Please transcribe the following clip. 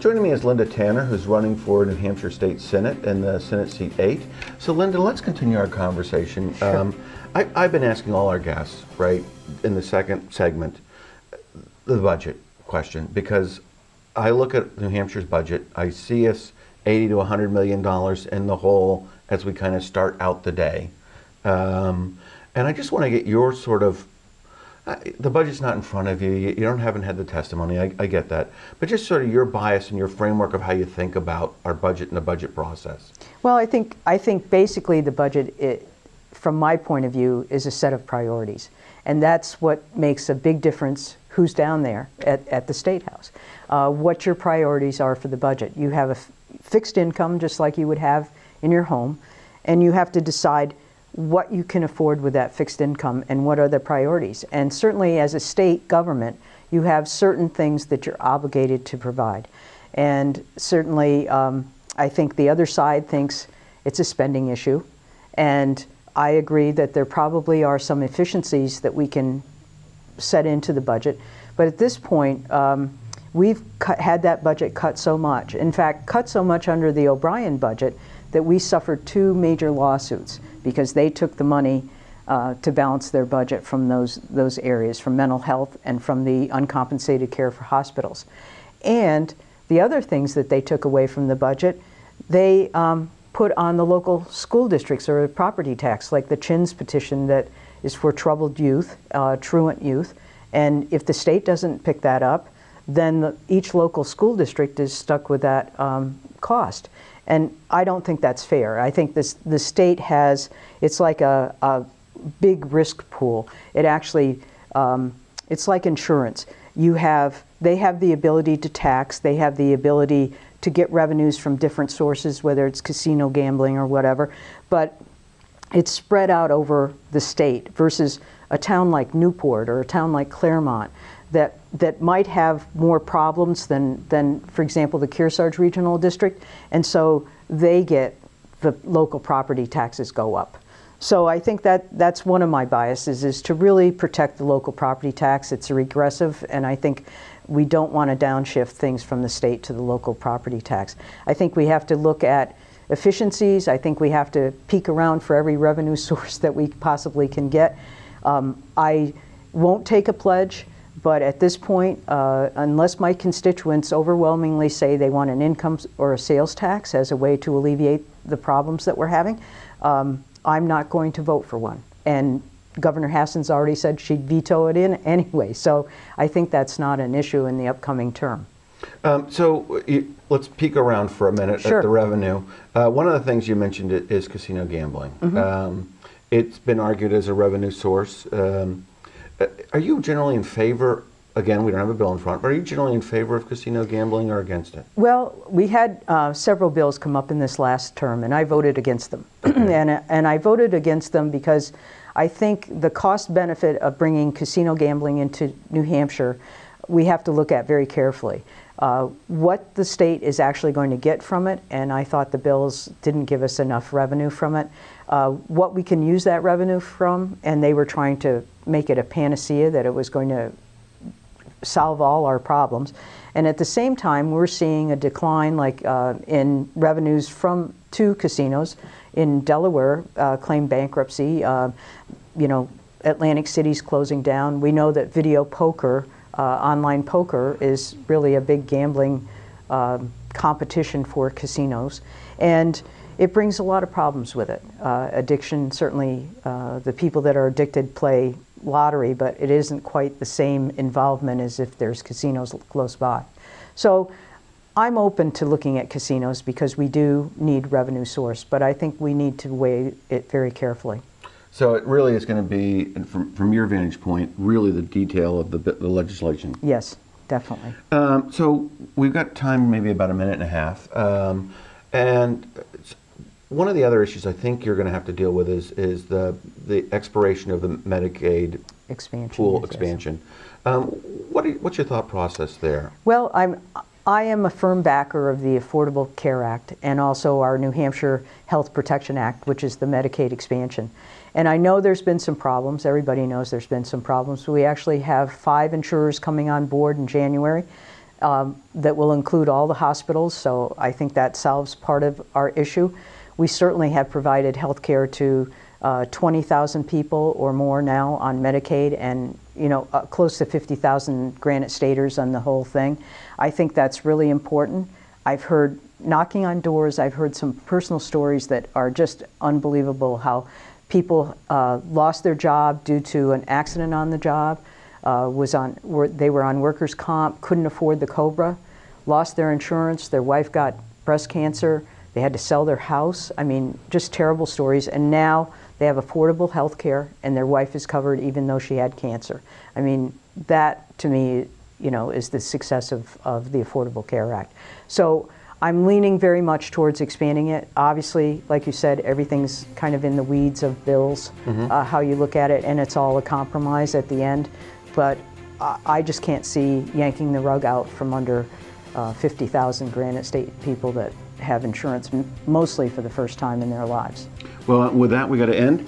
Joining me is Linda Tanner, who's running for New Hampshire State Senate in the Senate seat 8. So Linda, let's continue our conversation. Sure. I've been asking all our guests, right, in the second segment, the budget question, because I look at New Hampshire's budget, I see us $80 to $100 million in the hole as we kind of start out the day. And I just want to get your sort of, the budget's not in front of you, haven't had the testimony, I get that, but just sort of your bias and your framework of how you think about our budget and the budget process. Well, I think basically the budget, from my point of view, is a set of priorities. And that's what makes a big difference who's down there at the State House. What your priorities are for the budget. You have a fixed income just like you would have in your home, and you have to decide what you can afford with that fixed income and what are the priorities. And certainly as a state government, you have certain things that you're obligated to provide. And certainly I think the other side thinks it's a spending issue. And I agree that there probably are some efficiencies that we can set into the budget. But at this point, we've had that budget cut so much. In fact, cut so much under the O'Brien budget that we suffered 2 major lawsuits because they took the money to balance their budget from those areas, from mental health and from the uncompensated care for hospitals. And the other things that they took away from the budget, they put on the local school districts or a property tax, like the Chins petition that is for troubled youth, truant youth. And if the state doesn't pick that up, then each local school district is stuck with that cost. And I don't think that's fair. I think the state has, it's like a big risk pool. It actually, it's like insurance. They have the ability to tax, they have the ability to get revenues from different sources, whether it's casino gambling or whatever, but it's spread out over the state versus a town like Newport or a town like Claremont that might have more problems than, for example, the Kearsarge Regional District, and so the local property taxes go up. So I think that's one of my biases, is to really protect the local property tax. It's regressive, and I think we don't want to downshift things from the state to the local property tax. I think we have to look at efficiencies. I think we have to peek around for every revenue source that we possibly can get. I won't take a pledge, but at this point, unless my constituents overwhelmingly say they want an income or a sales tax as a way to alleviate the problems that we're having, I'm not going to vote for one. And Governor Hassan's already said she'd veto it in anyway, so I think that's not an issue in the upcoming term. Let's peek around for a minute Sure. at the revenue. One of the things you mentioned is casino gambling. Mm-hmm. It's been argued as a revenue source. Are you generally in favor, again, we don't have a bill in front, but are you generally in favor of casino gambling or against it? Well, we had several bills come up in this last term, and I voted against them. and I voted against them because I think the cost benefit of bringing casino gambling into New Hampshire, we have to look at very carefully. What the state is actually going to get from it, and I thought the bills didn't give us enough revenue from it. What we can use that revenue from, and they were trying to make it a panacea, that it was going to solve all our problems. And at the same time, we're seeing a decline in revenues from 2 casinos in Delaware claimed bankruptcy. Atlantic City's closing down. We know that video poker, online poker, is really a big gambling competition for casinos. And it brings a lot of problems with it. Addiction, certainly the people that are addicted play lottery, but it isn't quite the same involvement as if there's casinos close by. So I'm open to looking at casinos because we do need revenue source, but I think we need to weigh it very carefully. So it really is going to be, from your vantage point, really the detail of the legislation. Yes, definitely. So we've got time, maybe about a minute and a half. And one of the other issues I think you're going to have to deal with is the expiration of the Medicaid pool expansion. What's your thought process there? Well, I am a firm backer of the Affordable Care Act and also our New Hampshire Health Protection Act, which is the Medicaid expansion. And I know there's been some problems. Everybody knows there's been some problems. We actually have 5 insurers coming on board in January. that will include all the hospitals, so I think that solves part of our issue. We certainly have provided health care to 20,000 people or more now on Medicaid, and close to 50,000 Granite Staters on the whole thing. I think that's really important. I've heard knocking on doors, I've heard some personal stories that are just unbelievable, how people lost their job due to an accident on the job, they were on workers' comp, couldn't afford the COBRA, lost their insurance, their wife got breast cancer, they had to sell their house. I mean, just terrible stories. And now they have affordable health care and their wife is covered even though she had cancer. I mean, that to me, is the success of the Affordable Care Act. So I'm leaning very much towards expanding it. Obviously, like you said, everything's kind of in the weeds of bills, how you look at it, and it's all a compromise at the end. But I just can't see yanking the rug out from under 50,000 Granite State people that have insurance, mostly for the first time in their lives. Well, with that, we got to end.